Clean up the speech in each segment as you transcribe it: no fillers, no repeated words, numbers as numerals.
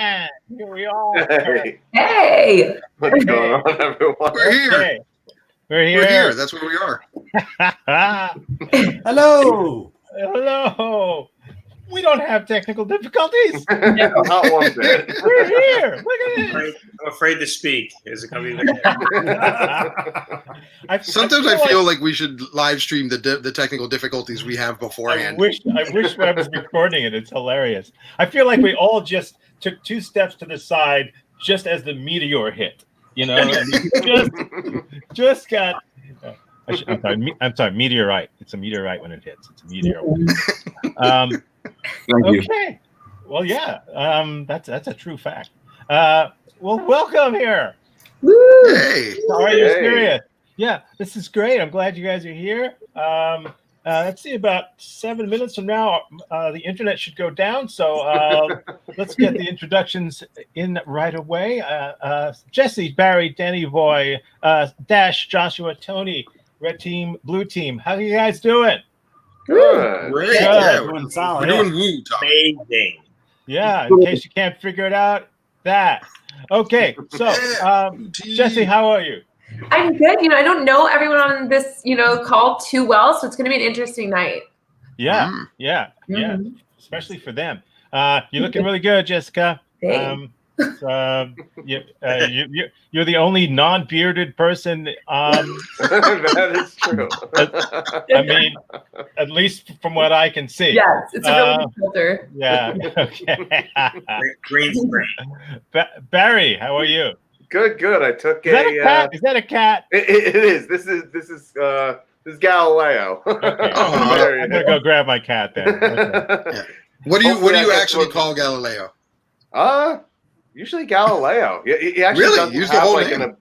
And here we are. Hey, Hey! what's going on, everyone? We're here. Okay. We're here. We're here. That's where we are. Hello. Hello. We don't have technical difficulties. Not one bit. We're here. Look at this. I'm afraid to speak. Is it going to be Sometimes I feel like we should live stream the technical difficulties we have I beforehand. wish I was recording it. It's hilarious. I feel like we all just took 2 steps to the side just as the meteor hit. You know, and just got. I'm sorry. Meteorite. It's a meteorite when it hits. It's a meteor. Thank you. Okay. Well, yeah. That's a true fact. Well, welcome here. Woo! Hey. How are you, Hey. serious? Yeah, this is great. I'm glad you guys are here. Let's see. About 7 minutes from now, the internet should go down. So let's get the introductions in right away. Jesse, Barry, Danny Boy, Dash, Joshua, Tony, Red Team, Blue Team. How are you guys doing? Good. Great. Good. Yeah, Doing we're solid. doing woo, Tom. Amazing. Yeah, in case you can't figure it out, that. Okay, so Jesse, how are you? I'm good. You know, I don't know everyone on this, call too well, so it's going to be an interesting night. Yeah, Mm. yeah, Mhm. especially for them. You're looking really good, Jessica. Thanks. You're the only non-bearded person. That is true. I mean, at least from what I can see. Yes, it's a really good filter. Yeah. Okay. Green screen. Barry, how are you? Good. I took Is that a cat? Is that a cat? It is. This is Galileo. Okay. Oh, I'm gonna go grab my cat then. Okay. What do Hopefully I you can actually look- call Galileo? Usually Galileo. He actually Really? doesn't Use the have whole like name?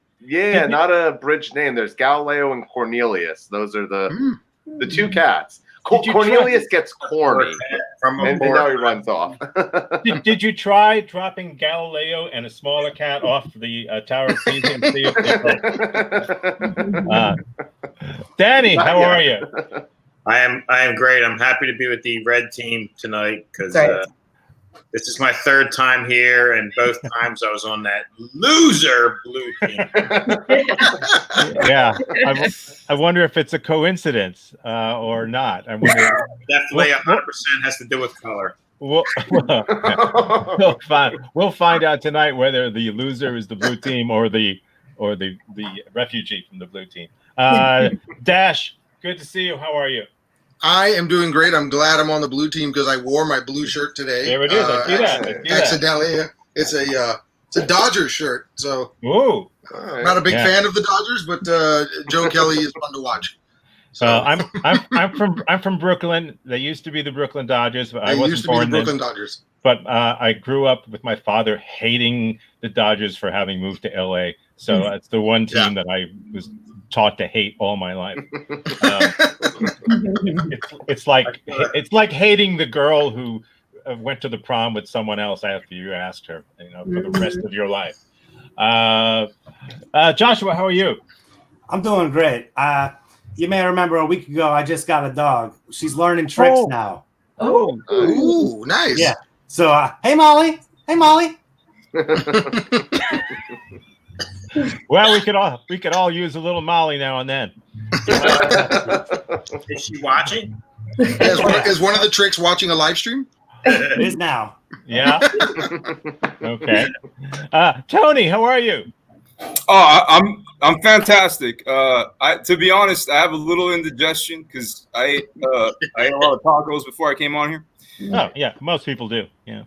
not a bridge name. There's Galileo and Cornelius. Those are the 2 cats. Did you Cornelius gets corny, From a and now he board. runs off. Did you try dropping Galileo and a smaller cat off the Tower of Pisa and see if Danny, Not how yet. are you? I am great. I'm happy to be with the red team tonight because Right. this is my 3rd time here, and both times I was on that loser blue team. Yeah, I wonder if it's a coincidence or not. I wonder. Definitely 100% has to do with color. We'll find out tonight whether the loser is the blue team or the refugee from the blue team. Dash, good to see you. How are you? I am doing great. I'm glad I'm on the blue team because I wore my blue shirt today. There it is. I see that. I see that. Accidentally. It's a Dodgers shirt. So Ooh. I'm not a big Yeah. fan of the Dodgers, but Joe Kelly is fun to watch. So I'm from Brooklyn. They used to be the Brooklyn Dodgers, but I they wasn't used to be the born then. Brooklyn Dodgers. But I grew up with my father hating the Dodgers for having moved to LA. So that's the one team that I was taught to hate all my life. It's like hating the girl who went to the prom with someone else after you asked her, for the rest of your life. Joshua, how are you? I'm doing great. You may remember a week ago, I just got a dog. She's learning tricks Oh. now. Oh, Ooh, nice. Yeah. So, hey, Molly. Hey, Molly. well, we could all use a little Molly now and then. Is she watching? Is one of the tricks watching a live stream? It is now. Yeah. Okay. Tony, how are you? Oh, I'm fantastic. To be honest, I have a little indigestion because I ate a lot of tacos before I came on here. Oh, yeah, most people do. Yeah.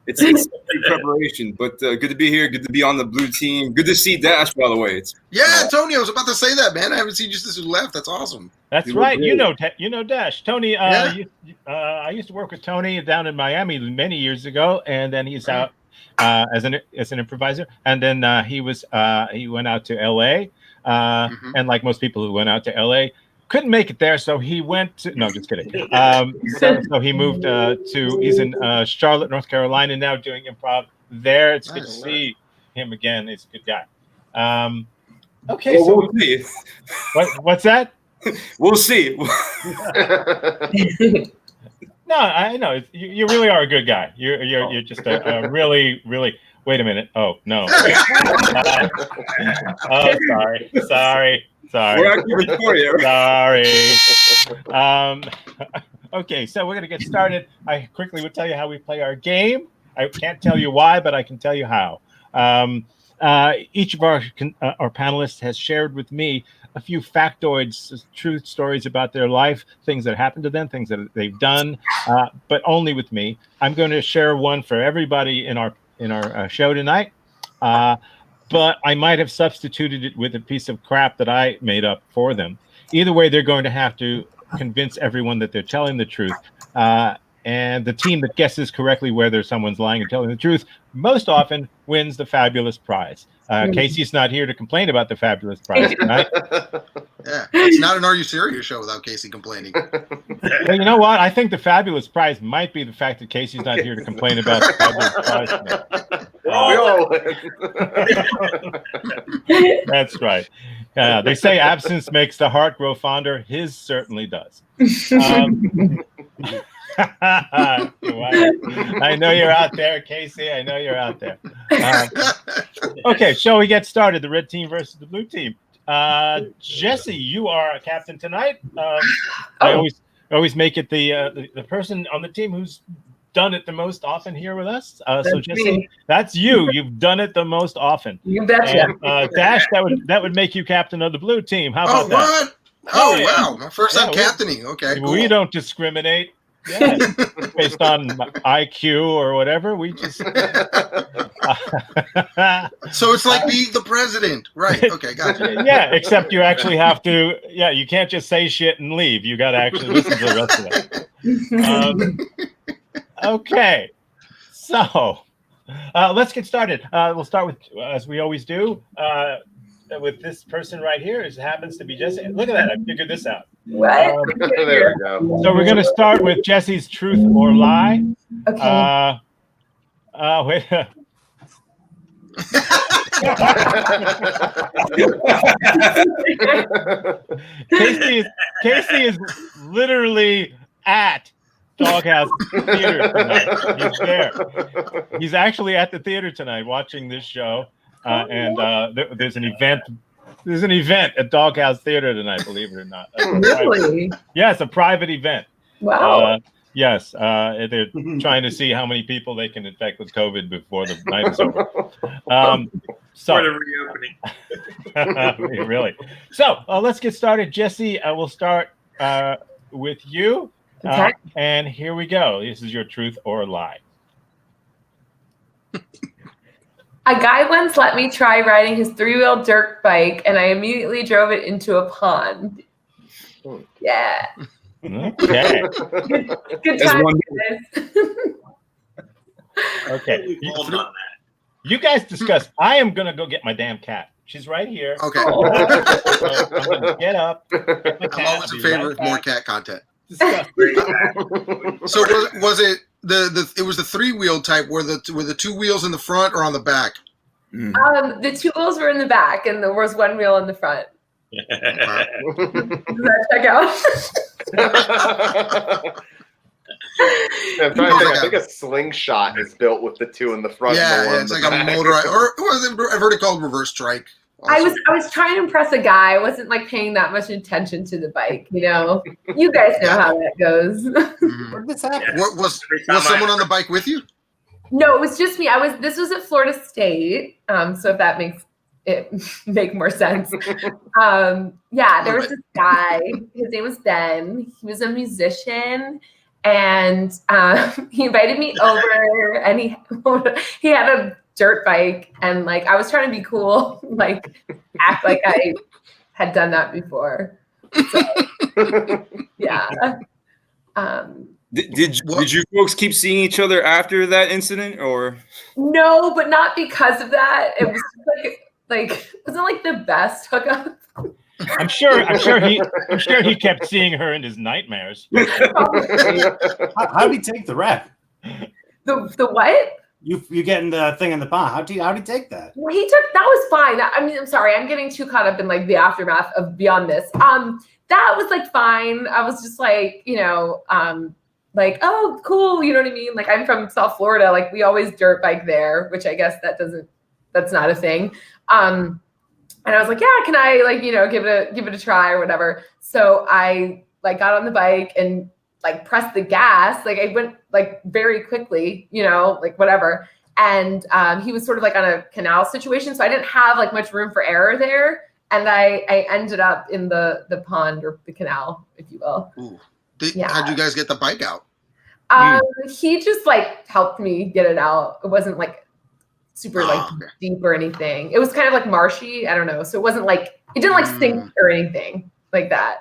It's preparation, but good to be here. Good to be on the blue team. Good to see Dash, by the way. Yeah, Tony, I was about to say that, man. I haven't seen you since you left. That's awesome. That's You look right. great. You know Dash. Tony, Yeah. I used to work with Tony down in Miami many years ago, and then he's out as an improviser. And then he went out to LA, and like most people who went out to LA, couldn't make it there, so he went to, no, just kidding. So he moved he's in Charlotte, North Carolina now, doing improv there. It's good to see him again. He's a good guy. Okay, Well, so we'll see. what's that? We'll see. No, I know you really are a good guy. You're just a really. Wait a minute. Oh no. Oh, sorry. We're actually recording it. Sorry. Okay, so we're gonna get started. I quickly will tell you how we play our game. I can't tell you why, but I can tell you how. Each of our panelists has shared with me a few factoids, truth stories about their life, things that happened to them, things that they've done, but only with me. I'm going to share one for everybody in our show tonight, but I might have substituted it with a piece of crap that I made up for them. Either way, they're going to have to convince everyone that they're telling the truth. And the team that guesses correctly whether someone's lying or telling the truth most often wins the fabulous prize. Casey's not here to complain about the fabulous prize tonight. Yeah, it's not an Are You Serious show without Casey complaining. Well, you know what? I think the fabulous prize might be the fact that Casey's not here to complain about the fabulous prize tonight. That's right. They say absence makes the heart grow fonder. His certainly does. I know you're out there, Casey. I know you're out there. Okay, shall we get started? The red team versus the blue team. Jesse, you are a captain tonight. I always make it the person on the team who's done it the most often here with us. So Jesse, me. that's you. You've done it the most often. You betcha. And, Dash, that would make you captain of the blue team. How about that? What? Oh, Yeah. wow. My first time captaining. Okay, cool. We don't discriminate. Yeah, based on IQ or whatever. We just So it's like being the president. Right. Okay, gotcha. yeah, except you actually have to. Yeah, you can't just say shit and leave. You got to actually listen to the rest of it. Okay, so let's get started. We'll start with, as we always do, with this person right here. It happens to be Jesse. Look at that! I figured this out. What? There we go. So we're going to start with Jesse's truth or lie. Okay. Wait. Casey is literally at Doghouse Theater tonight. He's there. He's actually at the theater tonight watching this show, and there's an event. There's an event at Doghouse Theater tonight. Believe it or not. Really? Yeah, it's a private event. Wow. Yes, they're trying to see how many people they can infect with COVID before the night is over. So For the reopening. really. So let's get started. Jesse, we'll start with you. Okay. And here we go. This is your truth or lie. A guy once let me try riding his 3-wheel dirt bike, and I immediately drove it into a pond. Yeah. Okay. Good That's time, one- guys. Okay. Hold on that. You guys discuss. I am going to go get my damn cat. She's right here. Okay. So I'm going to get up. Get my I'm cat, always in be favor right of more back. cat content. Discuss. So was it it was the 3-wheel type were the 2 wheels in the front or on the back? The 2 wheels were in the back, and there was 1 wheel in the front. Does that check out? I'm trying to think. I think a slingshot is built with the 2 in the front. and the Yeah, one it's in like the a back. motorized, or I've heard it called reverse trike. I also. was trying to impress a guy. I wasn't like paying that much attention to the bike, you know. You guys know how that goes. Mhm. Where did this happen? What was Every time someone on the bike with you? No, it was just me. This was at Florida State. So if that makes it make more sense. Yeah, there was this guy. His name was Ben. He was a musician, and he invited me over, and he had a dirt bike, and like I was trying to be cool, like act like I had done that before. So, yeah. Did you folks keep seeing each other after that incident, or? No, but not because of that. It was like it wasn't like the best hookup. I'm sure he kept seeing her in his nightmares. Probably. How did he take the rep? The what? You getting the thing in the pond? How'd he take that? Well, that was fine. I mean, I'm sorry, I'm getting too caught up in like the aftermath of Beyond This. That was like fine. I was just like, like, oh, cool, you know what I mean? Like, I'm from South Florida, like we always dirt bike there, which I guess that's not a thing. And I was like, yeah, can I like, give it a try or whatever. So I like got on the bike and like pressed the gas. Like I went like very quickly, like whatever. And he was sort of like on a canal situation. So I didn't have like much room for error there. And I ended up in the pond or the canal, if you will. Ooh. How'd you guys get the bike out? He just like helped me get it out. It wasn't like super deep or anything. It was kind of like marshy. I don't know. So it wasn't like, it didn't like sink or anything like that.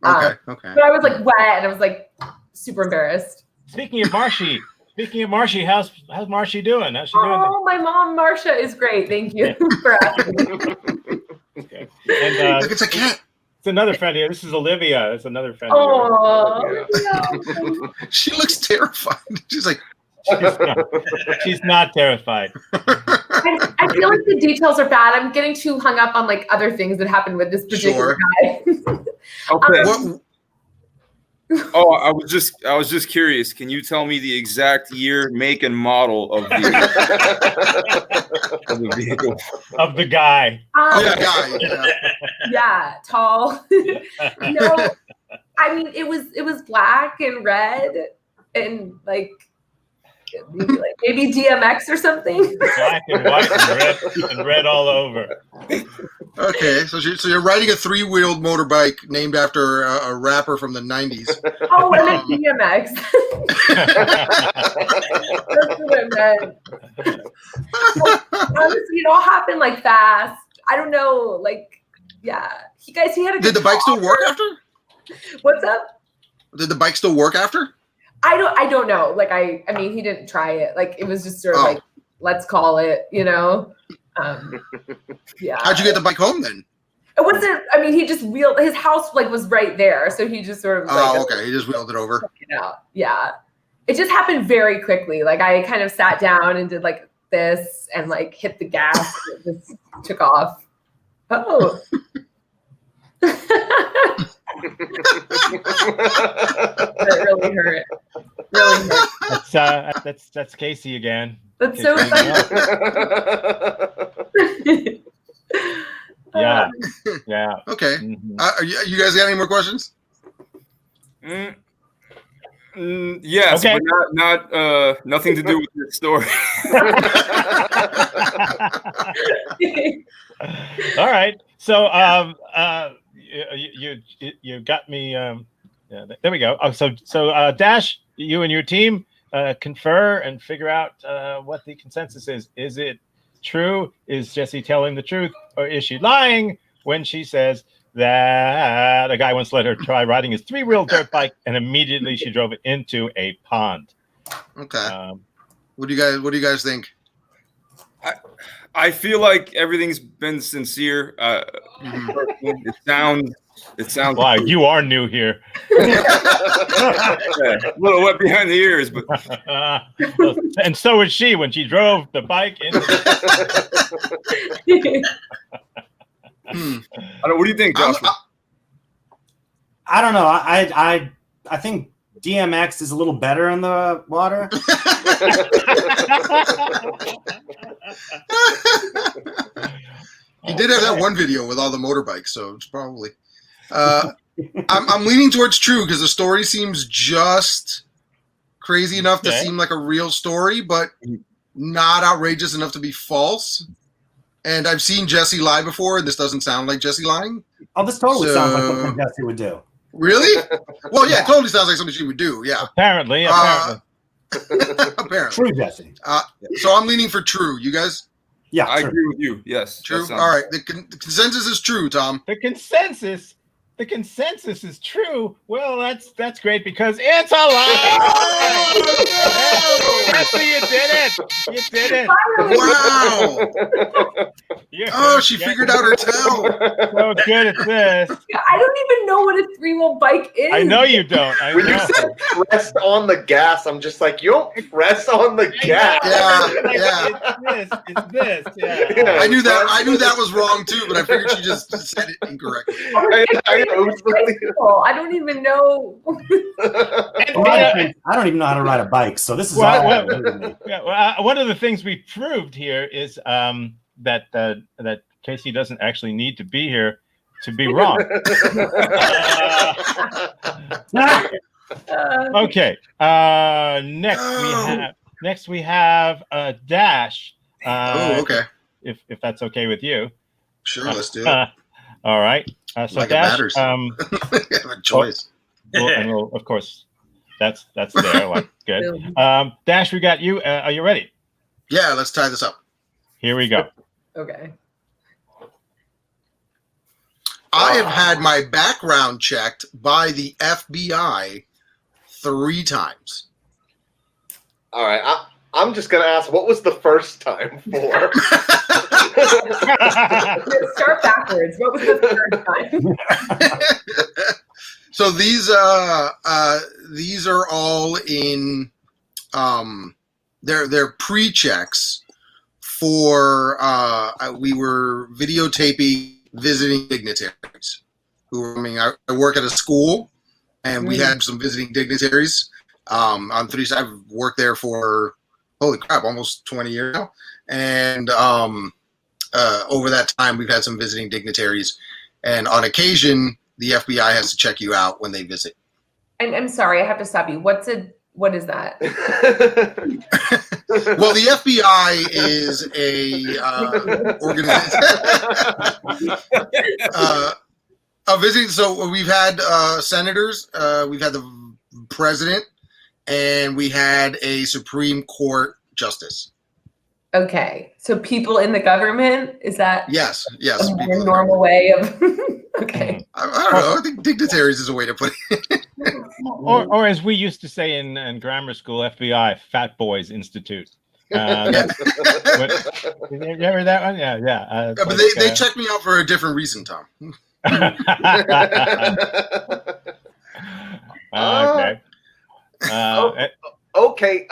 Okay. But I was like wet and I was like super embarrassed. Speaking of Marshy, how's Marshy doing? How's she doing? Oh, my mom, Marcia, is great. Thank you for asking me. Okay. And Look, it's a cat. it's another friend here. This is Olivia. It's another friend. Oh, She looks terrified. She's like, She's not terrified. I feel like the details are bad. I'm getting too hung up on like other things that happened with this particular guy. Okay. Oh, I was just curious. Can you tell me the exact year, make, and model of the vehicle? Of the guy. Yeah, tall. No, I mean it was black and red and like maybe DMX or something. Black and white and red all over. Okay, so you're riding a 3-wheeled motorbike named after a rapper from the 90s. Oh, I meant DMX. That's what I meant. Honestly, it all happened like fast. I don't know, like, yeah. He had a. Did the bike still work after? What's up? Did the bike still work after? I don't know. Like I mean, he didn't try it. Like it was just sort of like, let's call it, yeah. How'd you get the bike home then? It wasn't. I mean, he just wheeled. His house like was right there, so he just sort of. Okay. He just wheeled it over. Yeah. It just happened very quickly. Like I kind of sat down and did like this and like hit the gas and it just took off. Oh. That really hurt. Really hurt. That's Casey again. That's so funny. Yeah. Okay. Mm-hmm. You guys got any more questions? Yes, Okay. but not nothing to do with this story. All right. So you got me. Yeah, there we go. Oh, so Dash, you and your team confer and figure out what the consensus is. Is it true? Is Jessie telling the truth, or is she lying when she says that a guy once let her try riding his 3-wheel dirt bike and immediately she drove it into a pond? Okay. What do you guys think? I feel like everything's been sincere. It sounds. Wow, you are new here. A little wet behind the ears, but and so was she when she drove the bike into. What do you think, Joshua? I don't know. I think DMX is a little better in the water. He did have that one video with all the motorbikes, so it's probably. I'm leaning towards true because the story seems just crazy enough to seem like a real story, but not outrageous enough to be false. And I've seen Jessie lie before, and this doesn't sound like Jessie lying. Oh, this totally sounds like something Jessie would do. Really? Well, yeah, it totally sounds like something she would do. Yeah. Apparently. Apparently. True, Jessie. So I'm leaning for true. You guys? Yeah, I agree with you. Yes. True. All right. The consensus is true, Tom. The consensus is true. Well, that's great because it's a lie. Jessie, you did it. You did it. Wow. Oh, she figured out her tell. So good at this. I don't even know what a 3-wheel bike is. I know you don't. I When you know. said pressed on the gas, I'm just like, you don't press on the gas. It's this. Yeah. I knew that was wrong too, but I figured she just said it incorrectly. I don't even know. I don't even know how to ride a bike, so this is all new to me. One of the things we proved here is that Casey doesn't actually need to be here to be wrong. Okay. Next we have Dash. Okay. If that's okay with you. Sure, let's do it. All right. So Like it Dash. matters. I have a choice. We'll, of course, that's there. Like good. Dash, we got you. Are you ready? Yeah, let's tie this up. Here we go. Okay. I have had my background checked by the FBI 3 times. All right, I'm just gonna ask, what was the first time for? Start backwards. What was the third time? So these are all in they're pre-checks for we were videotaping visiting dignitaries who were, I work at a school and we had some visiting dignitaries on 3. I've worked there for holy crap, almost 20 years now. And over that time we've had some visiting dignitaries, and on occasion the FBI has to check you out when they visit. And I'm sorry, I have to stop you. What is that? Well, the FBI is a a visiting. So we've had senators, we've had the president, and we had a Supreme Court justice. Okay, so people in the government, is that Yes. a normal way of? Okay. I don't know. I think dignitaries is a way to put it. or as we used to say in grammar school, FBI, Fat Boys Institute. You remember that one? Yeah. But they checked me out for a different reason, Tom. Okay. Okay.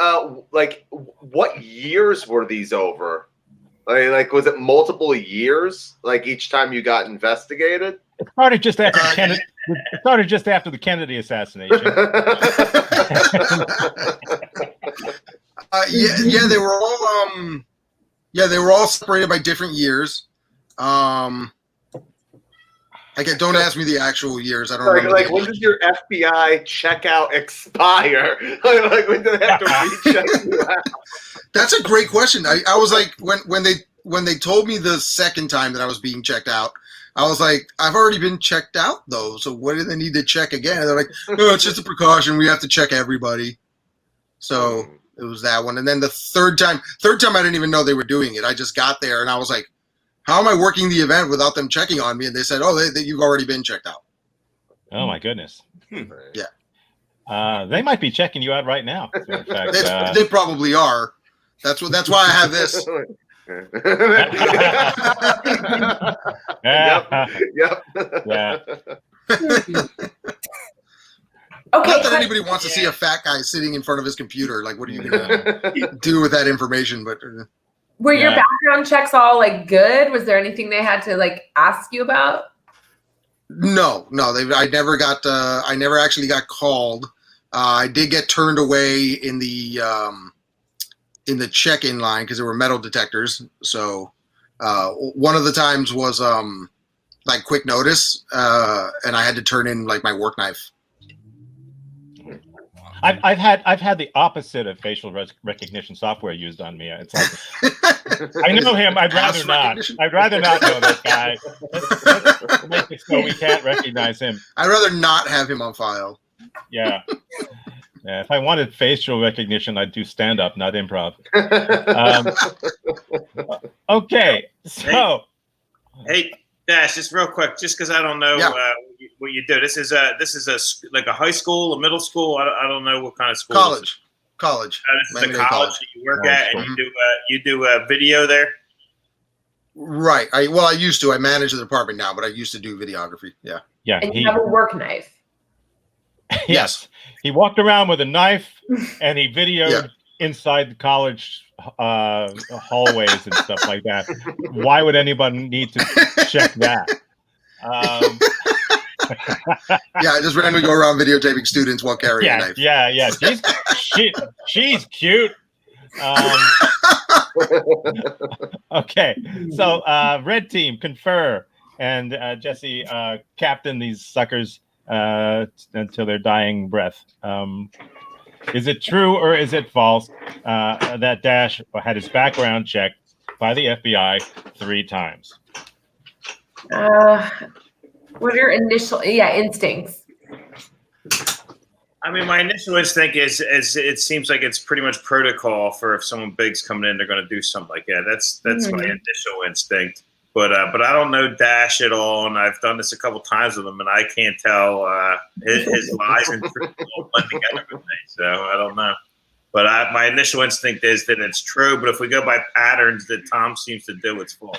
Like, what years were these over? Like, was it multiple years? Like each time you got investigated? It started just after Kennedy. It started just after the Kennedy assassination. Yeah, they were all separated by different years. Again, don't ask me the actual years. I don't remember. Like when did your FBI checkout expire? Like when did they have to recheck you out? That's a great question. I was like, when they told me the second time that I was being checked out, I was like, I've already been checked out though, so what do they need to check again? And they're like, no, it's just a precaution. We have to check everybody. So it was that one. And then the third time I didn't even know they were doing it. I just got there and I was like, how am I working the event without them checking on me? And they said, oh, you've already been checked out. Oh my goodness. Yeah. They might be checking you out right now. In fact, they probably are. That's why I have this. Yep. Yeah. Okay. Not that anybody wants to see a fat guy sitting in front of his computer. Like, what are you gonna do with that information? But Were your background checks all like good? Was there anything they had to like ask you about? no. I never actually got called. I did get turned away in the check-in line because there were metal detectors. So one of the times was like quick notice, and I had to turn in like my work knife. I've had the opposite of facial recognition software used on me. It's like I know him. I'd rather not. I'd rather not know that guy. Let's make it so we can't recognize him. I'd rather not have him on file. Yeah. If I wanted facial recognition, I'd do stand-up, not improv. Okay, so hey, Dash, just real quick, just because I don't know what you do. This is like a high school, a middle school. I don't know what kind of school. College. College. This is the Miami-Dade college that you work at, and you do a video there. Right. I used to. I manage the department now, but I used to do videography. Yeah. Yeah. And you have a work knife. Yes. He walked around with a knife and he videoed inside the college hallways and stuff like that. Why would anybody need to check that? Yeah, I just randomly go around videotaping students while carrying a knife. Yeah. She's cute. Okay, so red team confer, and Jesse captain these suckers until their dying breath. Is it true or is it false that Dash had his background checked by the FBI 3 times? What are your initial instincts? I mean, my initial instinct is it seems like it's pretty much protocol for if someone big's coming in, they're going to do something like that. That's my initial instinct. But I don't know Dash at all, and I've done this a couple times with him, and I can't tell his lies and truth all blend together with me. So I don't know. But my initial instinct is that it's true. But if we go by patterns that Tom seems to do, it's false.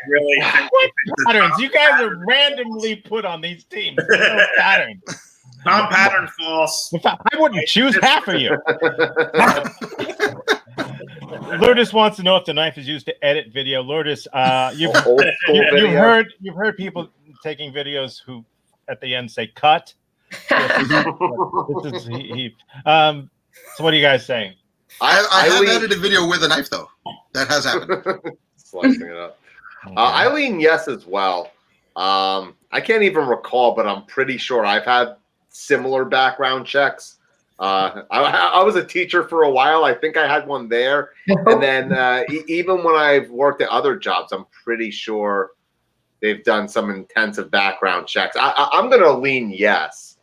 Really what patterns? You guys are randomly put on these teams. No patterns. Tom pattern false. In fact, I wouldn't choose half of you. Lourdes wants to know if the knife is used to edit video. Lourdes, you've heard people taking videos who at the end say cut. So what are you guys saying? I have edited video with a knife though. That has happened. Slicing it up. I lean yes as well. I can't even recall, but I'm pretty sure I've had similar background checks. I was a teacher for a while. I think I had one there. And then even when I've worked at other jobs, I'm pretty sure they've done some intensive background checks. I'm going to lean yes,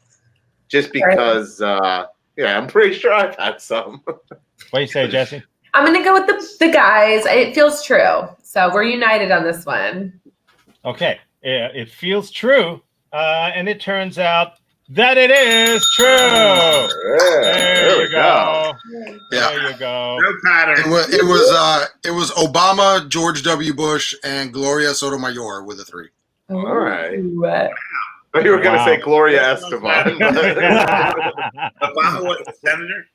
just because, I'm pretty sure I've had some. What do you say, Jesse? I'm going to go with the guys. It feels true. So we're united on this one. Okay. It feels true. And it turns out that it is true. There you go. Yeah. There you go. No pattern. It was Obama, George W. Bush, and Gloria Sotomayor with a 3. All right. Ooh. I thought you were going to say Gloria Estefan. Obama was the senator?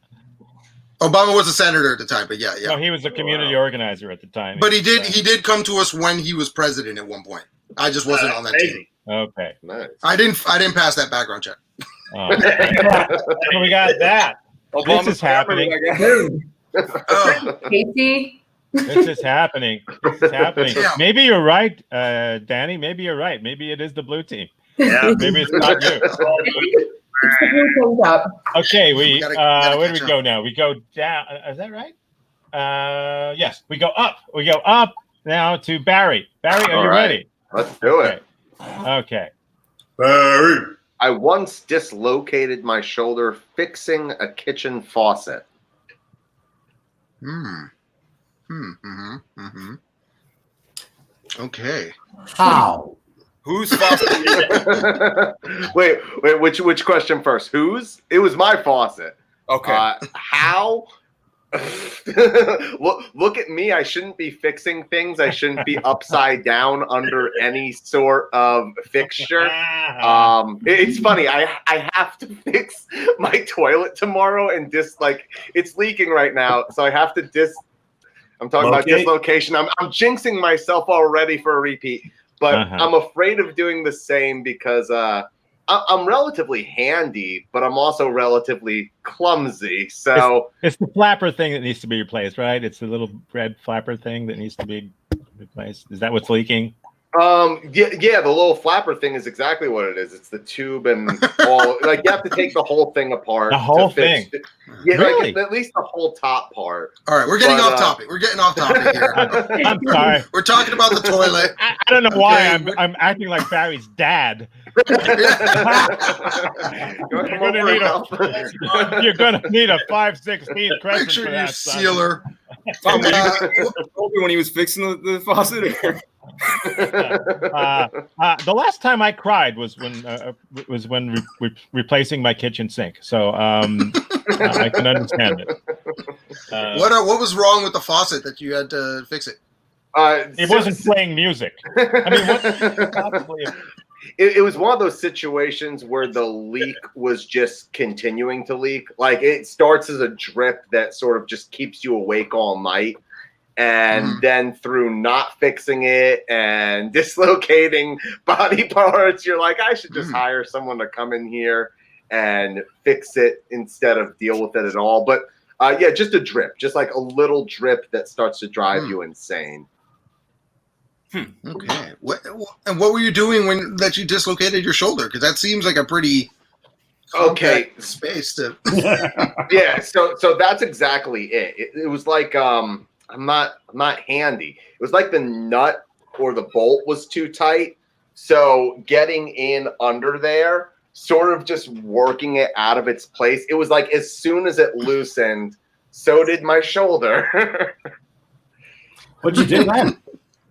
Obama was a senator at the time, but yeah. No, he was a community organizer at the time. But he did come to us when he was president at one point. I just wasn't on that team. Okay. Nice. I didn't pass that background check. So we got that. This is happening. Casey? This is happening. This is happening. Yeah. Maybe you're right, Danny. Maybe you're right. Maybe it is the blue team. Yeah. Maybe it's not you. Okay, where do we go now? We go down. Is that right? Yes, we go up. We go up now to Barry. Barry, are you ready? Let's do it. Okay. Barry. I once dislocated my shoulder fixing a kitchen faucet. Okay. How? Who's faucet? Wait, which question first? Whose? It was my faucet. Okay. How? Look at me. I shouldn't be fixing things. I shouldn't be upside down under any sort of fixture. It's funny. I have to fix my toilet tomorrow, and it's leaking right now, so I have to I'm talking about dislocation. I'm jinxing myself already for a repeat, but I'm afraid of doing the same because I'm relatively handy, but I'm also relatively clumsy. So it's the flapper thing that needs to be replaced, right? It's the little red flapper thing that needs to be replaced. Is that what's leaking? The little flapper thing is exactly what it is. It's the tube and all. Like you have to take the whole thing apart. The whole thing. Yeah, really? at least the whole top part. All right, we're getting off topic. We're getting off topic here. I'm sorry. We're talking about the toilet. I don't know why I'm acting like Barry's dad. You're gonna need a 5/16 crescent Picture for you that, son. sealer. Tom, when he was fixing the faucet? The last time I cried was when replacing my kitchen sink. So I can understand it. What was wrong with the faucet that you had to fix it? It wasn't playing music. I mean, what? Possibly. It was one of those situations where the leak was just continuing to leak. Like it starts as a drip that sort of just keeps you awake all night. And then through not fixing it and dislocating body parts, you're like, I should just hire someone to come in here and fix it instead of deal with it at all. But yeah, just a drip, just like a little drip that starts to drive you insane. Okay. What were you doing when that you dislocated your shoulder? Because that seems like a pretty space to. Yeah. So that's exactly it. It was like I'm not handy. It was like the nut or the bolt was too tight. So getting in under there, sort of just working it out of its place. It was like as soon as it loosened, so did my shoulder. What'd you do then?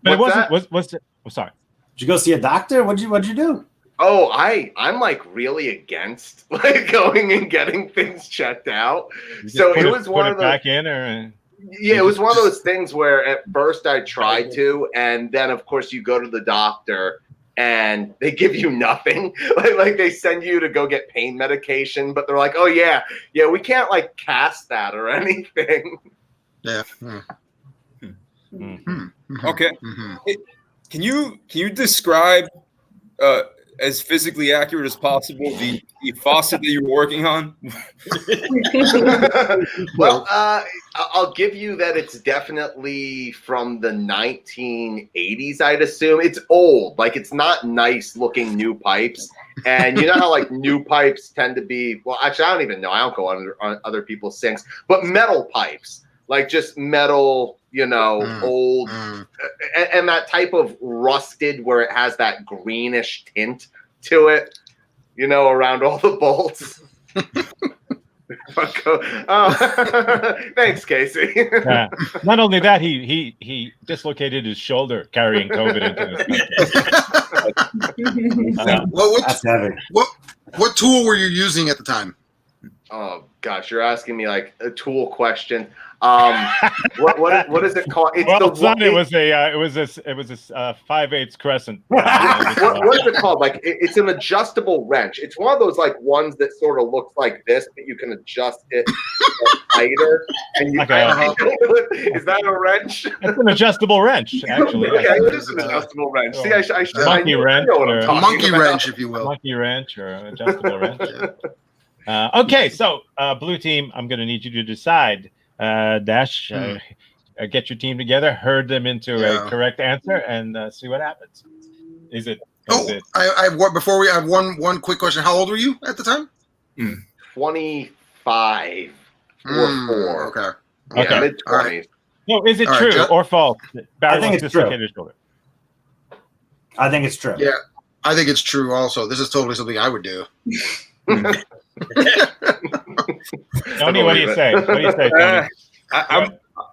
But was it? Oh, sorry. Did you go see a doctor? What'd you do? Oh, I'm like really against like going and getting things checked out. So it was one of those back in or. Yeah, it was one of those things where at first I tried to, and then of course you go to the doctor and they give you nothing. Like they send you to go get pain medication, but they're like, oh yeah, we can't like cast that or anything. Yeah. Okay. Hey, can you describe as physically accurate as possible the faucet that you're working on? Well, I'll give you that it's definitely from the 1980s, I'd assume. It's old. Like, it's not nice looking new pipes. And you know how, like, new pipes tend to be, well, actually, I don't even know. I don't go on other people's sinks. But metal pipes, like just metal, old. And that type of rusted where it has that greenish tint to it, around all the bolts. Thanks, Casey. Yeah. Not only that, he dislocated his shoulder carrying COVID into this country. What tool were you using at the time? Oh gosh, you're asking me like a tool question. What is it called? It was a 5/8 crescent. What is it called? Like it's an adjustable wrench. It's one of those like ones that sort of looks like this, but you can adjust it tighter. And is that a wrench? It's an adjustable wrench, actually. Okay, it is an adjustable wrench. See, monkey wrench, a monkey wrench, if you will. Monkey wrench or an adjustable wrench. Okay, so blue team, I'm going to need you to decide. Dash, get your team together, herd them into a correct answer, and see what happens. Is it? I have before we have one quick question. How old were you at the time? 25 or 4. Okay. Yeah, mid-20s. Right. No, is it true or false? I think it's true. Shoulder? I think it's true. Yeah, I think it's true. Also, this is totally something I would do. Tony, what do you say? What do you say, Tony?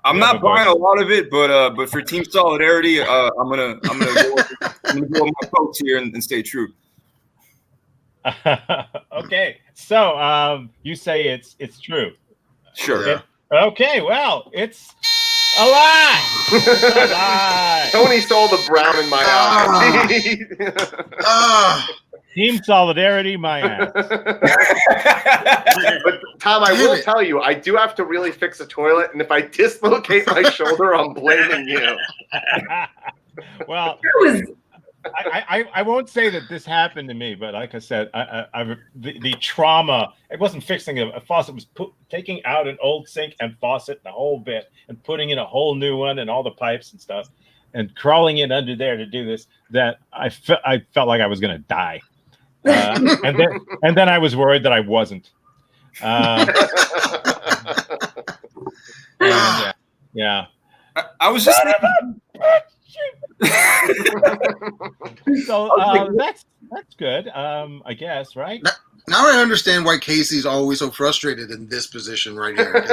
I'm not buying a lot of it, but for team solidarity, I'm gonna go with my folks here and stay true. Okay, so you say it's true. Sure. Yeah. Okay, well, it's a lie. It's a lie. Tony saw the brown in my eye. Team solidarity, my ass. But Tom, I will tell you, I do have to really fix a toilet, and if I dislocate my shoulder, I'm blaming you. Well, I won't say that this happened to me, but like I said, the trauma. It wasn't fixing a faucet; it was taking out an old sink and faucet, the whole bit, and putting in a whole new one and all the pipes and stuff, and crawling in under there to do this. That I felt like I was going to die. And then I was worried that I wasn't. Yeah. I was just so that's good. I guess, right? Now I understand why Casey's always so frustrated in this position right here.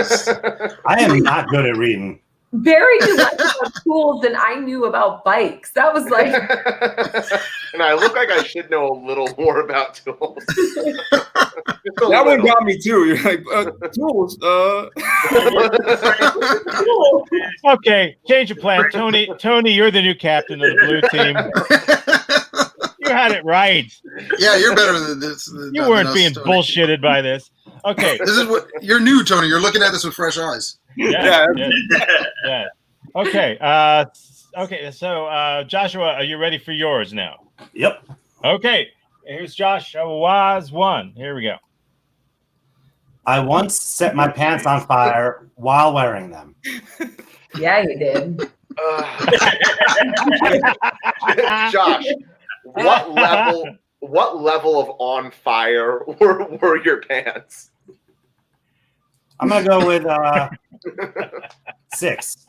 I am not good at reading. Barry knew less about tools than I knew about bikes. That was like, And I look like I should know a little more about tools. That one got me too. You're like, tools. Okay, change of plan. Tony, you're the new captain of the blue team. You had it right. Yeah, you're better than this. You weren't being bullshitted by this. Okay. This is what you're new, Tony. You're looking at this with fresh eyes. Yeah. Okay. Okay. So, Joshua, are you ready for yours now? Yep. Okay. Here's Joshua's one. Here we go. I once set my pants on fire while wearing them. yeah, you did. Josh, what level of on fire were your pants? I'm gonna go with 6.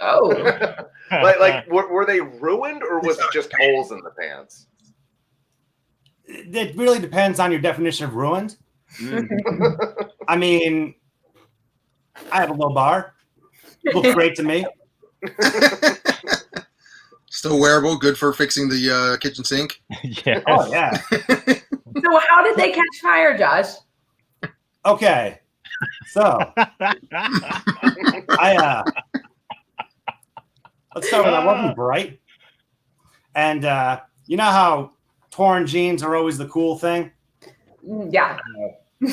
Oh, like were they ruined, or was it just holes in the pants? It really depends on your definition of ruined. I mean, I have a low bar. Looks great to me. Still wearable, good for fixing the kitchen sink. Yes. Oh yeah. so how did they catch fire, Josh? Okay. So let's start with I wasn't bright. And you know how torn jeans are always the cool thing? Yeah.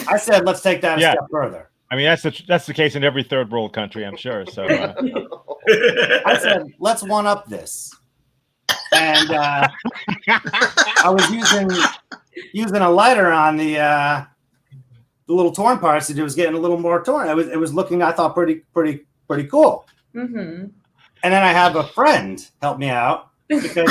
I said let's take that a step further. I mean, that's the case in every third world country, I'm sure. So I said let's one up this. And I was using a lighter on the little torn parts, and it was getting a little more torn. It was looking, I thought, pretty cool. Mm-hmm. And then I have a friend help me out because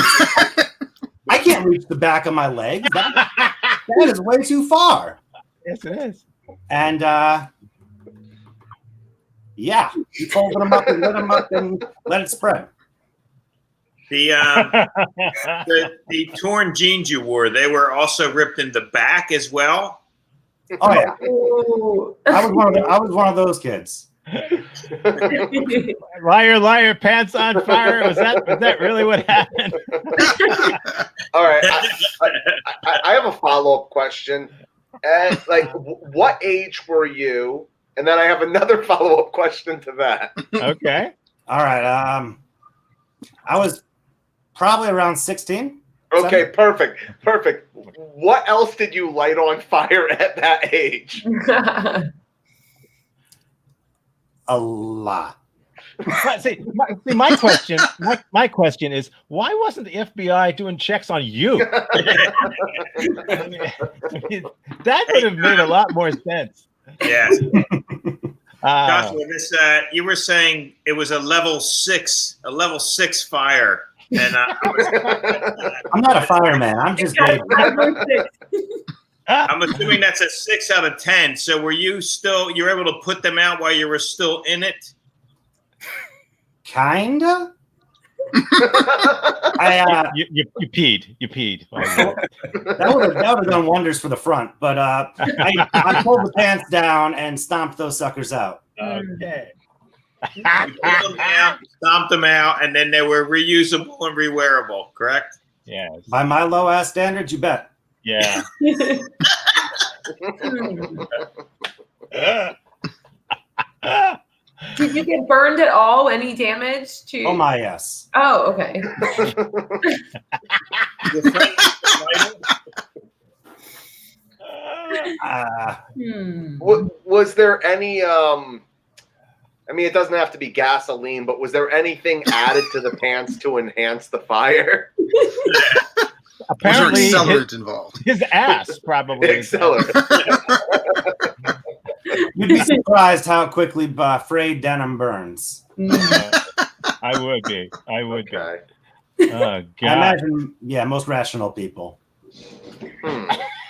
I can't reach the back of my leg. That is way too far. yes, it is. And yeah, he folded them up and lit them up and let it spread. The torn jeans you wore, they were also ripped in the back as well. Oh yeah, Ooh. I was one of those kids. Liar, liar, pants on fire. Was that really what happened? All right, I have a follow-up question. Like, what age were you? And then I have another follow-up question to that. Okay. All right, I was probably around 16. Okay, perfect. What else did you light on fire at that age? A lot. See, my question is, why wasn't the FBI doing checks on you? I mean, that would have made a lot more sense. Yeah. Joshua, this you were saying it was a level 6 fire. And I'm not a fireman. I'm just David. I'm assuming that's a 6 out of 10. So were you were able to put them out while you were still in it? Kinda. You peed. That would have done wonders for the front, but I pulled the pants down and stomped those suckers out. Okay. You pulled them out, stomped them out, and then they were reusable and rewearable, correct? Yes. By my low ass standards, you bet. Yeah. Did you get burned at all? Any damage to? Oh my yes. Oh, okay. Was there any? I mean, it doesn't have to be gasoline, but was there anything added to the pants to enhance the fire? Apparently, was there accelerant involved? His ass probably. Accelerant. You'd be surprised how quickly frayed denim burns. I would be. Okay. Oh God. I imagine, most rational people.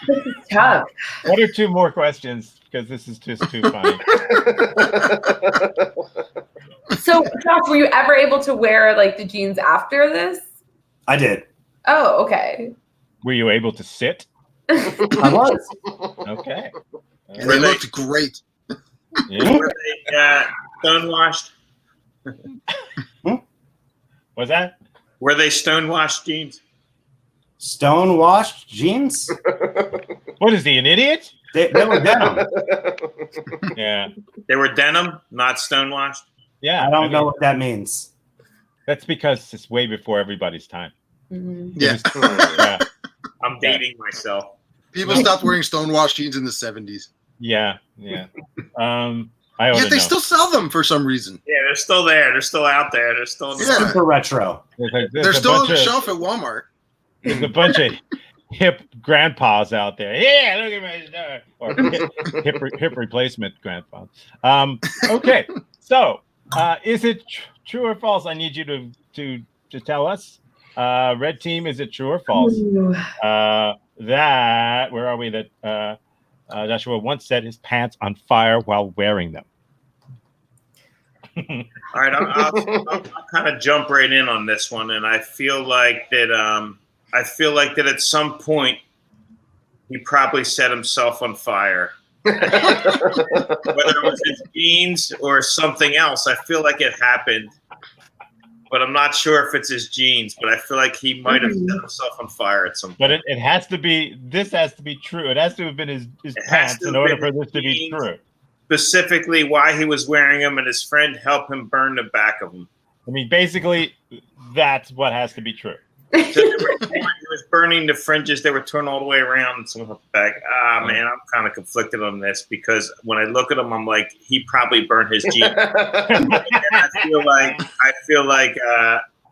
This is tough. What are 2 more questions? Because this is just too funny. So, Josh, were you ever able to wear like the jeans after this? I did. Oh, okay. Were you able to sit? I was. Okay. And they looked great. Yeah. Were they stonewashed? Was that? Were they stonewashed jeans? Stonewashed jeans? What is he, an idiot? They were denim. Yeah. They were denim, not stonewashed. Yeah. I don't know what that means. That's because it's way before everybody's time. Mhm. Yeah. Yeah. I'm dating myself. People stopped wearing stonewashed jeans in the 70s. Yeah. Yeah. I ought Yet to they know. still sell them for some reason. Yeah, they're still there. They're still out there. They're still in the Yeah. market. Super retro. There's They're a still on bunch the of- shelf at Walmart. There's a bunch of hip grandpas out there. Yeah, look at my stuff. Or hip replacement grandpas. Okay, so is it true or false? I need you to tell us. Red team, is it true or false? Ooh. That where are we? That Joshua once set his pants on fire while wearing them. All right, I'll kind of jump right in on this one, and I feel like that. I feel like that at some point he probably set himself on fire, whether it was his jeans or something else. I feel like it happened, but I'm not sure if it's his jeans. But I feel like he might have set himself on fire at some point. But it has to be. This has to be true. It has to have been his has pants to in have order been for this to be jeans. true. Specifically, why he was wearing them, and his friend helped him burn the back of them. I mean, basically, that's what has to be true. So he was burning the fringes; they were torn all the way around, and some of the back. Man, I'm kind of conflicted on this because when I look at him, I'm like, he probably burned his jeans. And I feel like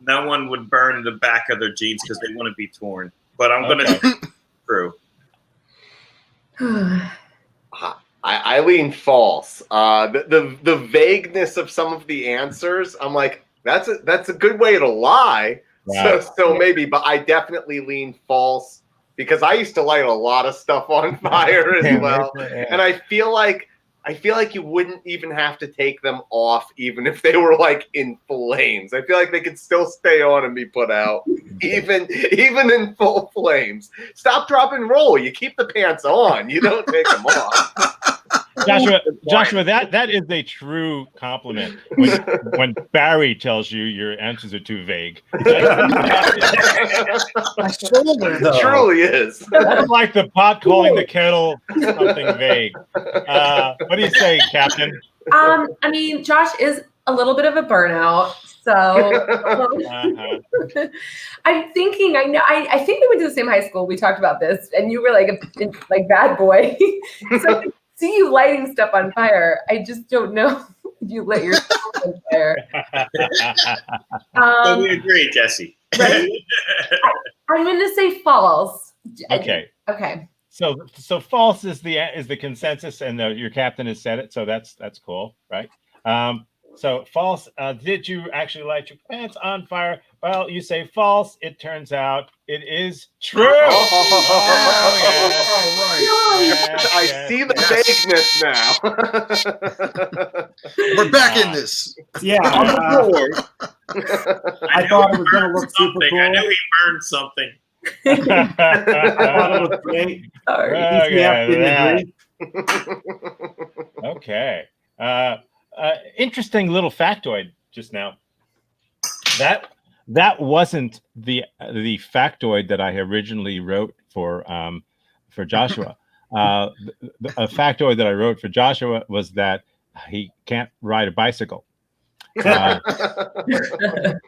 no one would burn the back of their jeans because they wouldn't be torn. But I'm gonna say true. I lean false. The vagueness of some of the answers, I'm like, that's a good way to lie. Wow. So maybe, but I definitely lean false because I used to light a lot of stuff on fire as well, and I feel like you wouldn't even have to take them off even if they were like in flames. I feel like they could still stay on and be put out even in full flames. Stop, drop, and roll. You keep the pants on. You don't take them off. Joshua, that is a true compliment when Barry tells you your answers are too vague. It truly is. That's like the pot calling the kettle something vague. What do you say, Captain? I mean, Josh is a little bit of a burnout, so I'm thinking. I know. I think we went to the same high school. We talked about this, and you were like a bad boy. So I see you lighting stuff on fire. I just don't know if you lit yourself on fire. So we agree, Jesse. Right? I'm going to say false. Okay. Okay. So false is the consensus, and your captain has said it. So that's cool, right? So false. Did you actually light your pants on fire? Well, you say false. It turns out it is true. I see the vagueness now. We're back in this. Yeah. I thought it was going to look super cool. I knew he burned something. I thought it looked great. Sorry. DCF didn't agree. Okay. Interesting little factoid just now. That wasn't the factoid that I originally wrote for Joshua. A factoid that I wrote for Joshua was that he can't ride a bicycle.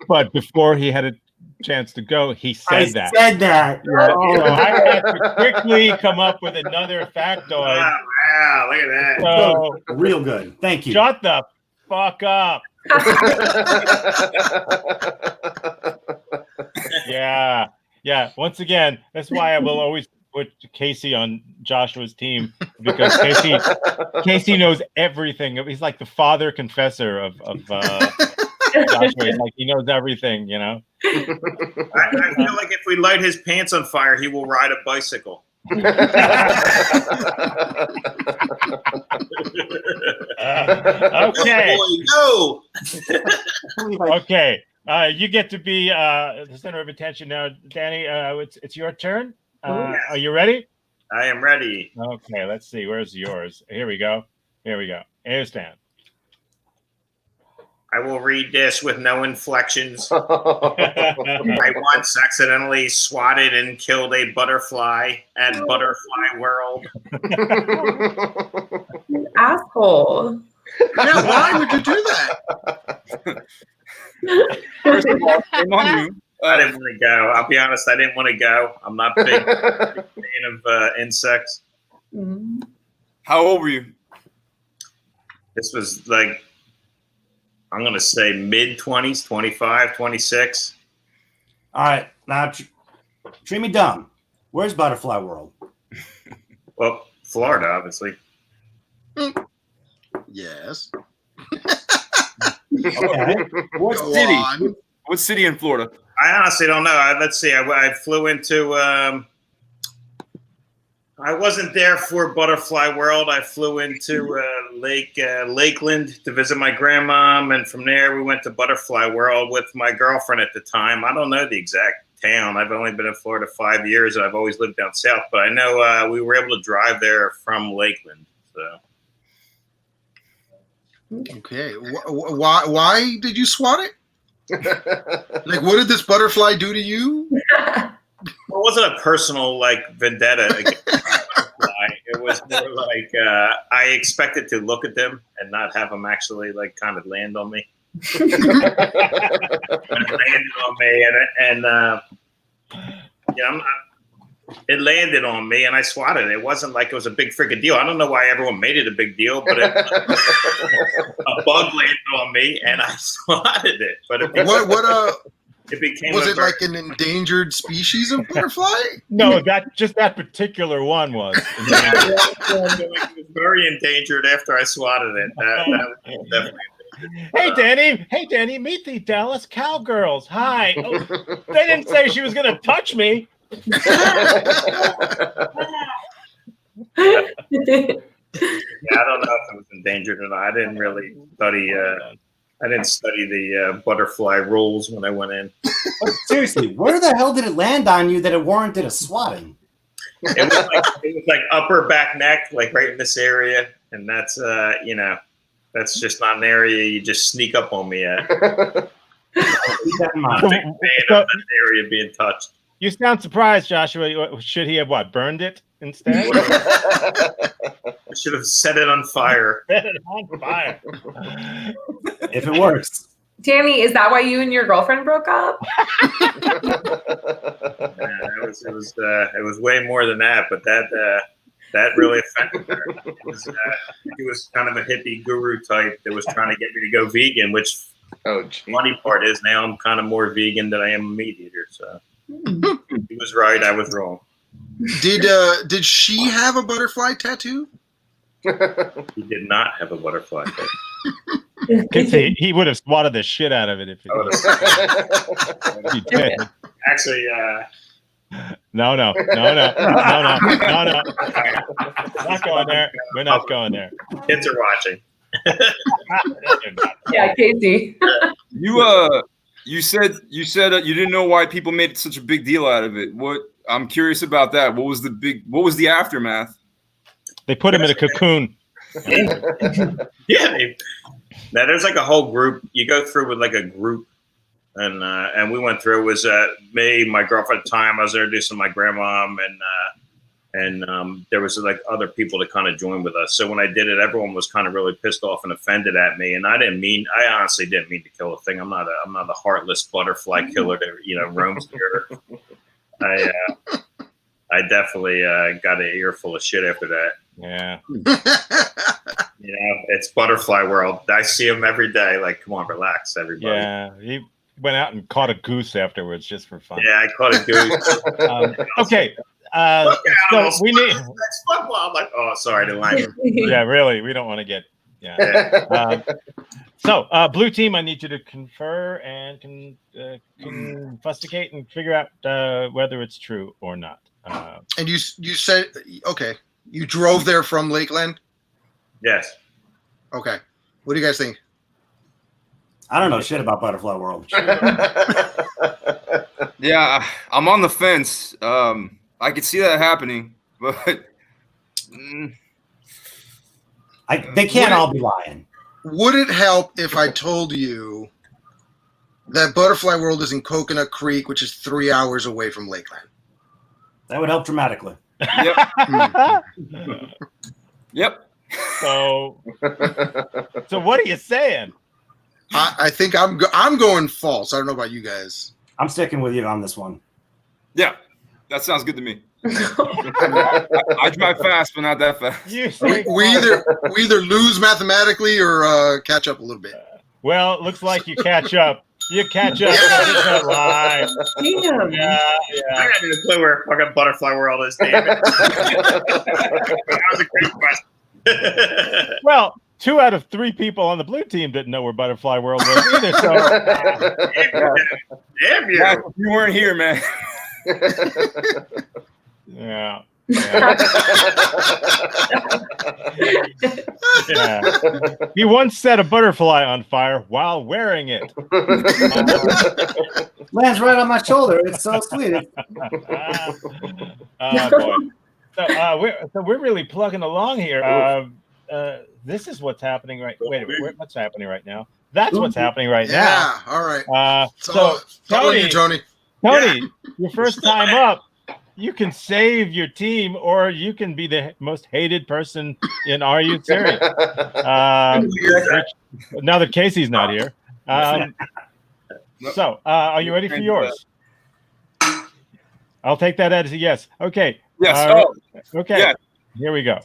But before he had a chance to go, he said that. Said that. So I had to quickly come up with another factoid. Wow, look at that. So Real good. Thank you. shut the fuck up. Yeah. Once again, that's why I will always put Casey on Joshua's team, because Casey knows everything. He's like the father confessor of Joshua. He's like, he knows everything, you know. I feel like if we light his pants on fire, he will ride a bicycle. Okay. No. Okay. You get to be the center of attention now, Danny. It's your turn. Are you ready? I am ready. Okay, let's see. Where's yours? Here we go. Here's Dan. I will read this with no inflections. I once accidentally swatted and killed a butterfly at Butterfly World. You asshole. Yeah, why would you do that? First of all, shame on you. I didn't want to go. I'll be honest, I didn't want to go. I'm not a big fan of insects. Mhm. How old were you? This was like, I'm going to say mid-20s, 25, 26. All right, now treat me dumb. Where's Butterfly World? Well, Florida, obviously. Yes. Okay. What Go city? on. What city in Florida? I honestly don't know. Let's see. I flew into. I wasn't there for Butterfly World. I flew into Lakeland to visit my grandmom, and from there we went to Butterfly World with my girlfriend at the time. I don't know the exact town. I've only been in Florida 5 years, and I've always lived down south. But I know we were able to drive there from Lakeland. So Okay. Why did you swat it? Like, what did this butterfly do to you? it wasn't a personal vendetta against the butterfly. It was more like I expected to look at them and not have them actually kind of land on me. And it landed on me, it landed on me, and I swatted it. It wasn't like it was a big freaking deal. I don't know why everyone made it a big deal, but a bug landed on me, and I swatted it. But it became, it became was it like an endangered species of butterfly? No, that particular one was. it was very endangered after I swatted it. That was definitely. Hey Danny, meet the Dallas Cowgirls. Hi. Oh, they didn't say she was gonna touch me. Yeah, I don't know if it was endangered or not. I didn't really study. I didn't study the butterfly rules when I went in. But seriously, where the hell did it land on you that it warranted a swatting? It was like upper back neck, like right in this area, and that's that's just not an area you just sneak up on me at. Keep that in mind. Big fan of that area being touched. You sound surprised, Joshua. Should he have burned it instead? I should have set it on fire. Set it on fire. If it works. Danny, is that why you and your girlfriend broke up? It was way more than that, but that really affected her. He was kind of a hippie guru type that was trying to get me to go vegan, which the funny part is now I'm kind of more vegan than I am a meat eater. So he was right, I was wrong. Did she have a butterfly tattoo? He did not have a butterfly tattoo. He would have swatted the shit out of it if he did. Actually, No. Not going there. We're not going there. Kids are watching. Yeah, Casey. You said you didn't know why people made such a big deal out of it. I'm curious about that. What was the aftermath? They put him in a cocoon. Yeah. Now there's like a whole group. You go through with like a group, and we went through. It was me, my girlfriend at the time. I was introducing my grandmom, and there was like other people to kind of join with us. So when I did it, everyone was kind of really pissed off and offended at me. And I honestly didn't mean to kill a thing. I'm not a heartless butterfly killer that roams the earth. I definitely got an earful of shit after that. Yeah. It's Butterfly World. I see them every day. Like, come on, relax, everybody. Yeah. He went out and caught a goose afterwards just for fun. Yeah, I caught a goose. Okay. So we need. I'm like, oh, sorry, the line. Yeah, really. We don't want to get. Yeah. So, blue team, I need you to confer and investigate and figure out whether it's true or not. And you said, okay, you drove there from Lakeland? Yes. Okay. What do you guys think? I don't know shit about Butterfly World. Yeah, I'm on the fence. I could see that happening, but They can't all be lying. would it help if I told you that Butterfly World is in Coconut Creek, which is 3 hours away from Lakeland? That would help dramatically. Yep. Yep. So what are you saying? I think I'm going false. I don't know about you guys. I'm sticking with you on this one. Yeah, that sounds good to me. I drive fast, but not that fast. You say We either lose mathematically or catch up a little bit. well, it looks like you catch up. You catch up. It's a lie. Damn. Yeah. I got no clue where fucking Butterfly World is, David. That was a great question. Well, 2 out of 3 people on the blue team didn't know where Butterfly World was either. So Damn you. Yeah, you weren't here, man. yeah. Yeah. He once set a butterfly on fire while wearing it. Lands right on my shoulder. It's so sweet. Boy. So we're really plugging along here. This is what's happening right. Wait a minute. What's happening right now? That's what's happening right now. Yeah, all right. So It's all you, Tony. Tony, your first time up, you can save your team, or you can be the most hated person in Are You Serious? Now that Casey's not here. So, are you ready for yours? I'll take that as a yes. Okay. Yes. Okay. Yeah. Here we go.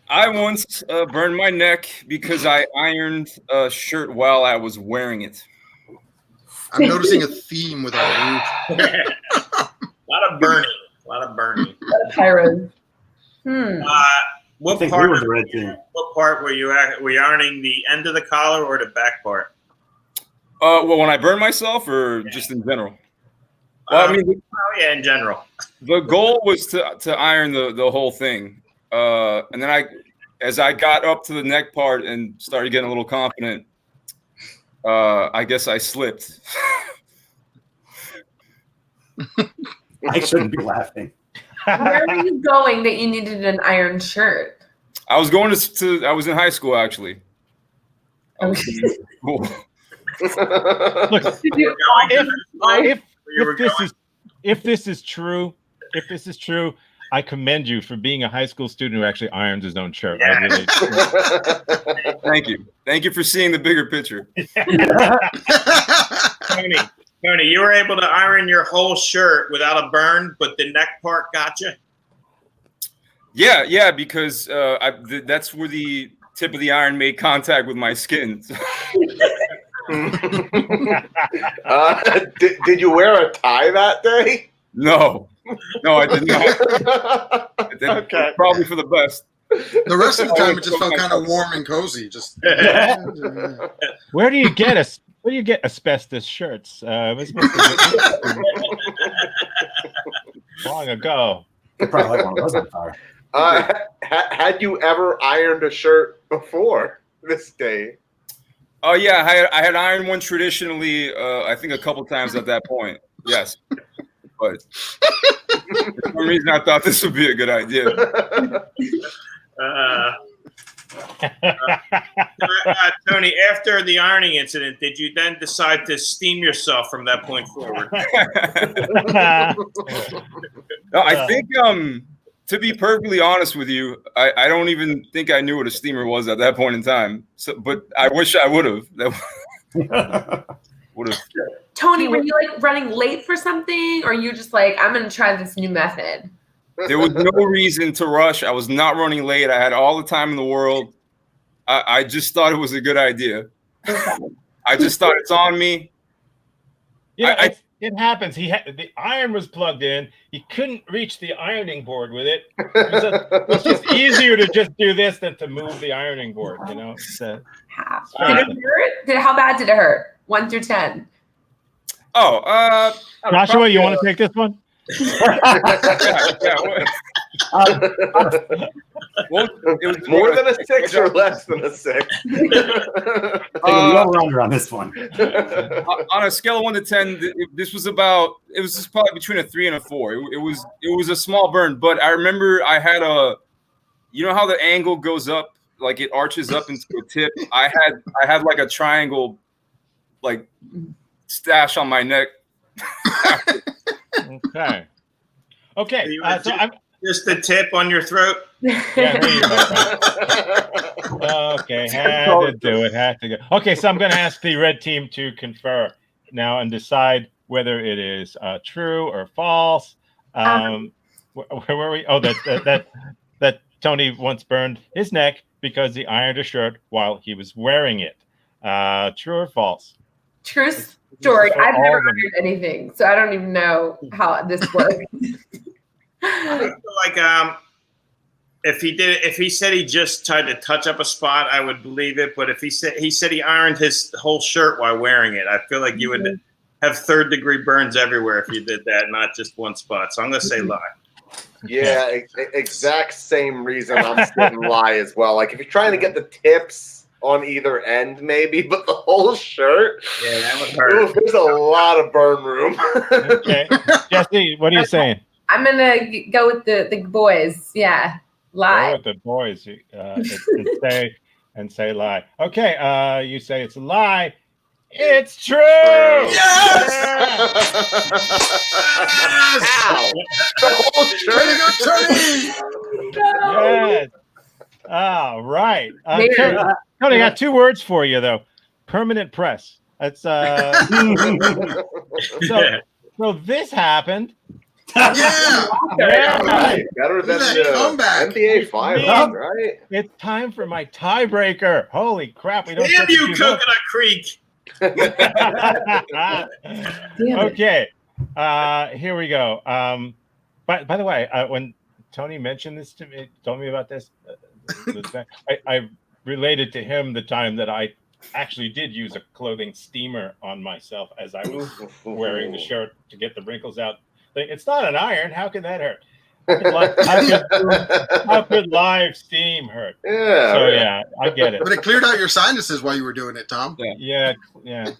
I once burned my neck because I ironed a shirt while I was wearing it. I'm noticing a theme with our group. A lot of burning. Tyrant. What I think part? we were the red team. What part were you at? Were you ironing the end of the collar or the back part? Well, when I burned myself, or just in general? Well, I mean, In general. the goal was to iron the whole thing, and then as I got up to the neck part and started getting a little confident, I guess I slipped. I shouldn't be laughing. Where were you going that you needed an iron shirt? I was going I was in high school, actually. Look, Did you, if this is true, I commend you for being a high school student who actually irons his own shirt. I really, Thank you for seeing the bigger picture. Tony, you were able to iron your whole shirt without a burn, but the neck part got you? Yeah, because that's where the tip of the iron made contact with my skin. Did you wear a tie that day? No, I did not. Okay. Probably for the best. The rest of the time, it just felt kind of warm and cozy. Just where do you get asbestos shirts? It was long ago. Probably like one of those on fire. Had you ever ironed a shirt before this day? Oh yeah, I had ironed one traditionally. I think a couple times at that point. Yes, but for some reason I thought this would be a good idea. Tony, after the ironing incident, did you then decide to steam yourself from that point forward? No, I think, to be perfectly honest with you, I don't even think I knew what a steamer was at that point in time. So, but I wish I would have. Would have. Tony, were you like running late for something, or you just like, I'm gonna try this new method? There was no reason to rush. I was not running late. I had all the time in the world. I just thought it was a good idea. I just thought it's on me. Yeah, it happens. The iron was plugged in. He couldn't reach the ironing board with it. It's just easier to just do this than to move the ironing board. You know. Did it hurt? How bad did it hurt? 1 through 10. Joshua, you want to take this one? Well, it was More than a 6 or less than a 6? Under on this one. On a scale of 1 to 10, this was just probably between a 3 and a 4. It was a small burn, but I remember I had you know how the angle goes up, like it arches up into a tip. I had like a triangle, like stash on my neck. Okay. Okay. So I'm just the tip on your throat. yeah, there you go. Okay, had to do it. Had to go. Okay, so I'm going to ask the red team to confer now and decide whether it is true or false. Where were we? Oh, that Tony once burned his neck because he ironed a shirt while he was wearing it. True or false? True story. I've never ironed anything, so I don't even know how this works. I feel like if he said he just tried to touch up a spot, I would believe it. But if he said he ironed his whole shirt while wearing it, I feel like you would have 3rd-degree burns everywhere if you did that, not just one spot. So I'm gonna say lie. Yeah, exact same reason I'm saying lie as well. Like if you're trying to get the tips on either end, maybe, but the whole shirt. Yeah, that would hurt. Oof, there's a lot of burn room. Okay, Jesse, what are you saying? I'm gonna go with the boys. Yeah, lie. Go with the boys and say lie. Okay, you say it's a lie. It's true. Yes! Ow. The whole shirt. Way to go, Tony! Yes. All right. Tony, I got 2 words for you though. Permanent press. That's so this happened. Yeah. Right. Better than That the comeback. NBA Finals, right? It's time for my tiebreaker. Holy crap! We don't. Damn get to you, do Coconut Creek! Okay. Here we go. By the way, when Tony mentioned this to me, told me about this, I related to him the time that I actually did use a clothing steamer on myself as I was wearing the shirt to get the wrinkles out. It's not an iron. How can that hurt? How could live steam hurt? Yeah. So right. yeah, I get it. But it cleared out your sinuses while you were doing it, Tom. Yeah. Your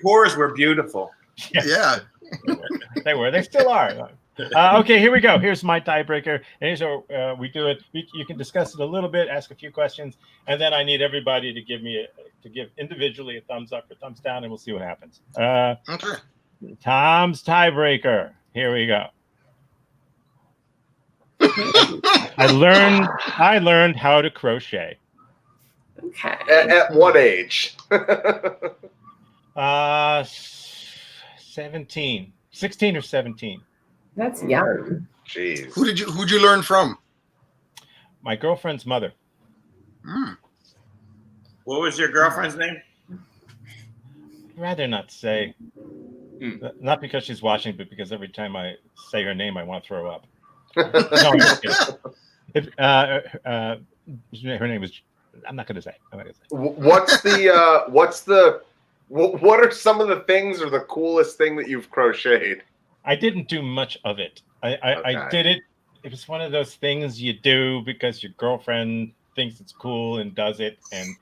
pores were beautiful. Yeah. They were. They still are. Okay, here we go. Here's my tiebreaker. And here's how we do it. You can discuss it a little bit, ask a few questions, and then I need everybody to give individually a thumbs up or thumbs down, and we'll see what happens. Okay. Tom's tiebreaker. Here we go. I learned how to crochet. Okay. At what age? 16 or 17. That's young. Jeez. Who'd you learn from? My girlfriend's mother. What was your girlfriend's name? I'd rather not say. Not because she's watching, but because every time I say her name, I want to throw up. No, I'm just kidding. Her name was. I'm not going to say. What are some of the things or the coolest thing that you've crocheted? I didn't do much of it. I did it. It was one of those things you do because your girlfriend thinks it's cool and does it, and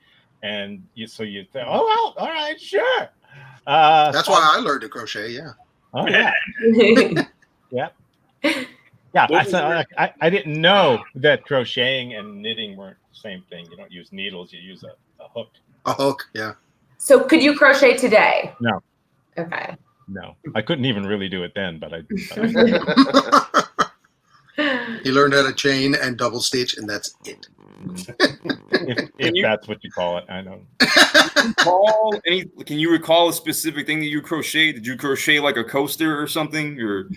you think, oh well, all right, sure. That's why I learned to crochet. Yeah. Oh yeah. Yeah. I didn't know that crocheting and knitting weren't the same thing. You don't use needles; you use a hook. A hook. Yeah. So could you crochet today? No. Okay. No, I couldn't even really do it then, but I He learned how to chain and double stitch, and that's it. if that's what you call it, I know. Can you recall a specific thing that you crocheted? Did you crochet like a coaster or something? Or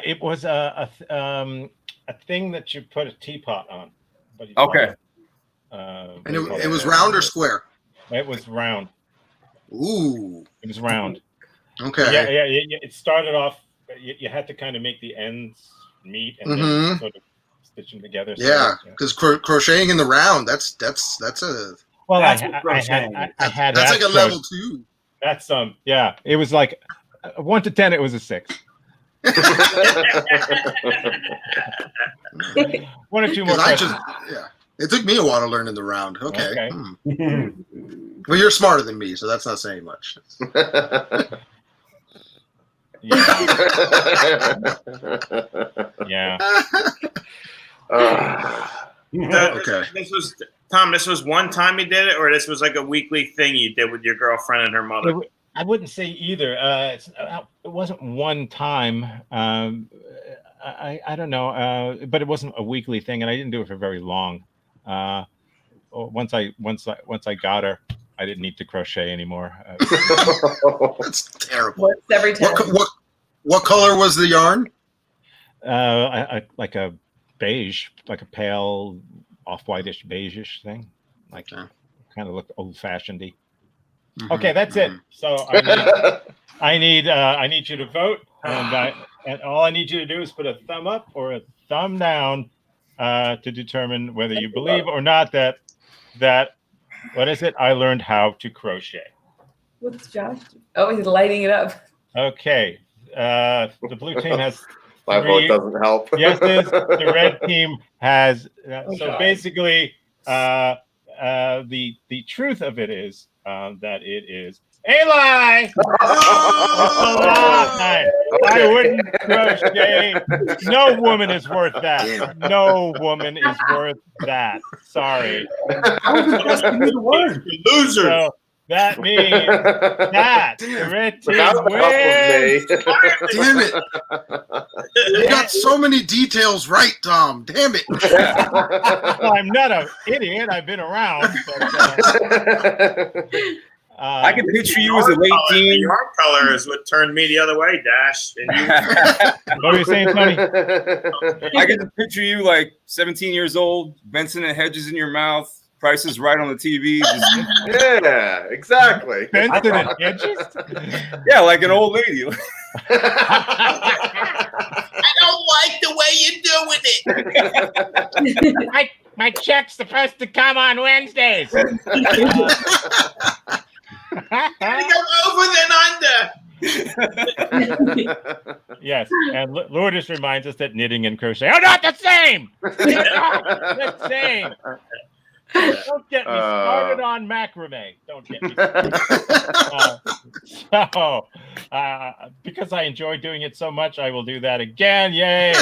It was a thing that you put a teapot on. Okay. And it was round or square? It was round. Ooh. It was round. Okay. Yeah. It started off. You had to kind of make the ends meet and then sort of stitch them together. Yeah, because crocheting in the round, that's a. Well, That's I had. That's like a level 2. That's yeah. It was like 1 to 10. It was a 6. 1 or 2 more questions. It took me a while to learn in the round. Okay. Okay. Well, you're smarter than me, so that's not saying much. Yeah. Okay. This was Tom. This was one time you did it, or this was like a weekly thing you did with your girlfriend and her mother. I wouldn't say either. It wasn't one time. I don't know, but it wasn't a weekly thing, and I didn't do it for very long. Once I got her, I didn't need to crochet anymore. That's terrible. Works every time. What color was the yarn? Like a beige, like a pale, off-whitish, beige-ish thing. Like Okay. kind of looked old-fashioned-y. Mhm, Okay, that's it. So I need you to vote, and all I need you to do is put a thumb up or a thumb down to determine whether you believe or not that what is it? I learned how to crochet. What's Josh? Oh, he's lighting it up. Okay, the blue team has My vote doesn't help. yeses. The red team has. So God. basically, the truth of it is that it is a lie. I wouldn't crochet. No woman is worth that. No woman is worth that. Sorry. Loser. So that means that the red team wins. Damn it! You got so many details right, Tom. Damn it! Well, I'm not an idiot. I've been around. But, I can picture you as a late teen. Your color is what turned me the other way, Dash. And you, what are you saying, Tony? I can picture you like 17 years old, Benson and Hedges in your mouth, Price is Right on the TV. Yeah, exactly. Benson and Hedges? Yeah, like an old lady. I don't like the way you're doing it. My check's supposed to come on Wednesdays. Gotta go over then under. Yes, and Lourdes reminds us that knitting and crochet are not the same. They're not the same. Don't get me started on macrame. Don't get me started. Because I enjoy doing it so much, I will do that again. Yay!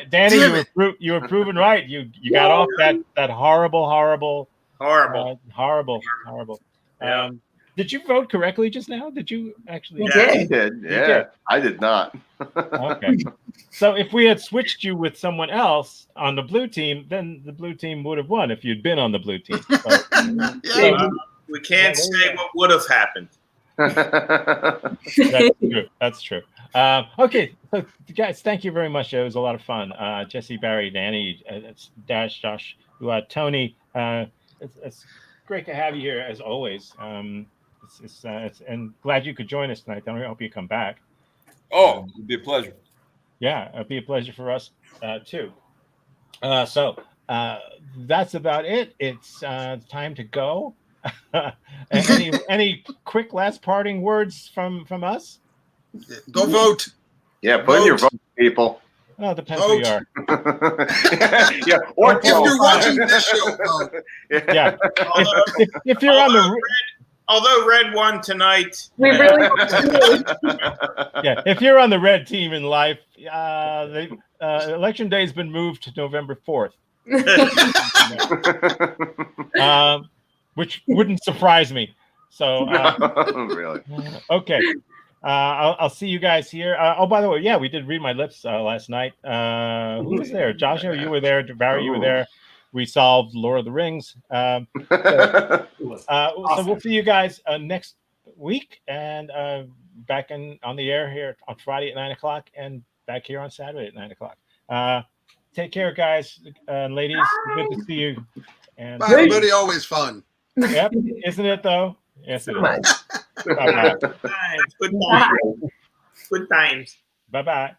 Danny, you were proven right. You got off that horrible. Yeah. Did you vote correctly just now? Did you actually? Yeah. He did. Yeah, I did not. Okay. So if we had switched you with someone else on the blue team, then the blue team would have won if you'd been on the blue team. So, We can't say what would have happened. That's true. Okay, so guys, thank you very much. It was a lot of fun. Jesse, Barry, Danny, Dash, Josh, Tony. It's great to have you here as always. And glad you could join us tonight. I hope you come back. Oh, it'd be a pleasure. Yeah, it'd be a pleasure for us too. So that's about it. It's time to go. Any quick last parting words from us? Go vote. Yeah, put in your vote, people. Well, it depends who you are. Yeah, or If you're watching this show, vote. Yeah, if you're on the Although Red won tonight. We really yeah, if you're on the red team in life, election day has been moved to November 4th, which wouldn't surprise me. So, really? Okay. I'll see you guys here. Oh, by the way, yeah, we did Read My Lips last night. Who was there? Joshua, you were there. Barry, you were there. We solved Lord of the Rings. So we'll see you guys next week and back on the air here on Friday at 9:00 and back here on Saturday at 9:00. Take care, guys and ladies. Good to see you. And Bye, everybody. Always fun. Yep, isn't it though? Yes, it is. much. Bye-bye. Good times. Good times. Bye-bye.